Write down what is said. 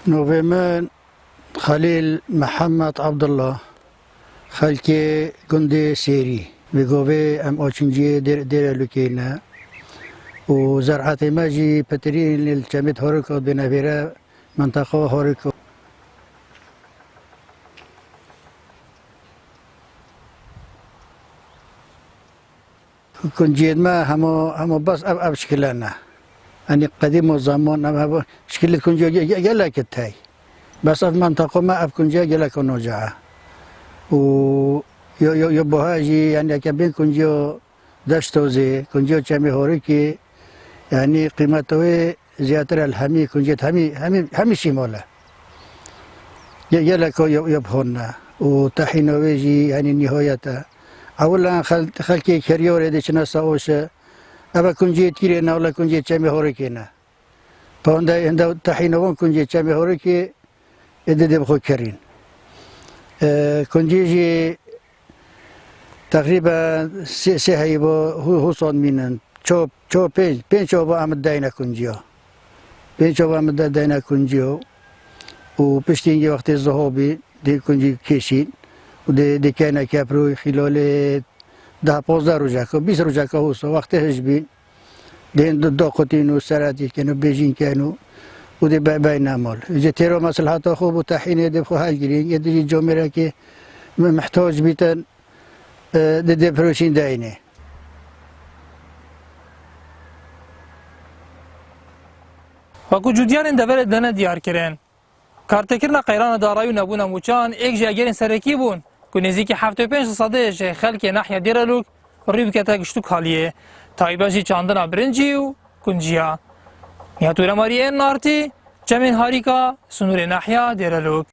نوفيمان خليل محمد عبد الله خلكي جندي سيري بيقوبي ام اوشنجي دير لوكينا وزرعتي ماجي بترين للجامد هوريكو بنافيرا منطقة هوريكو كنجيد ما همو بس اب شكلنا أني قديم وزمان أما شكل كنجي جلا كتاي بس في منطقة ما أب كنجي جلا كنوجعة و يبوهاجي يعني كبين كنجيو دشتوزي كنجيو كمي هوريكي يعني قيمته زيادة الحمي كنجيت همي شمولة جلا كو يبهونا وتحينويجي يعني نهايته أولا خلكي كريور يدشنا ساوش أبا كنجي تيرنا ولا كنجي تشامي هوريكينا فهندا هندا تحينوون كنجي تشامي هوريكي إدي بخو كرين كنجي جي تقريبا سهيبو هو صون مينن شو بين شو بعمل داينا كنجيو بين شو بعمل داينا كنجيو وبشتينجي وقت الزهوبي دي كنجي كيشين ودي كان كابرو خلال 10-15 روزاكو 20 روزاكو هوسو وقت هجبين دين دقتين وسراتي كانوا بيجين كانوا ودي باين عمل اجى تيرو مصلحته خوب وتحين يدي خو هالجرين يدي جوميرا كي محتاج بيتن دي بروشين داينه وكو جوديان دبل دنا ديار كرين كارتكرنا قيران دارايو نبونا موچان اك جاگرين سركي بون كو نزيكي 75 صديق خلق ناحيه ديرلوك ريبكتا گشتو خاليه تايباجي چاندنا برنجيو كنجيا يا تورا ماري ان نارتي جمين هاريكا سنور ناحيه ديرلوك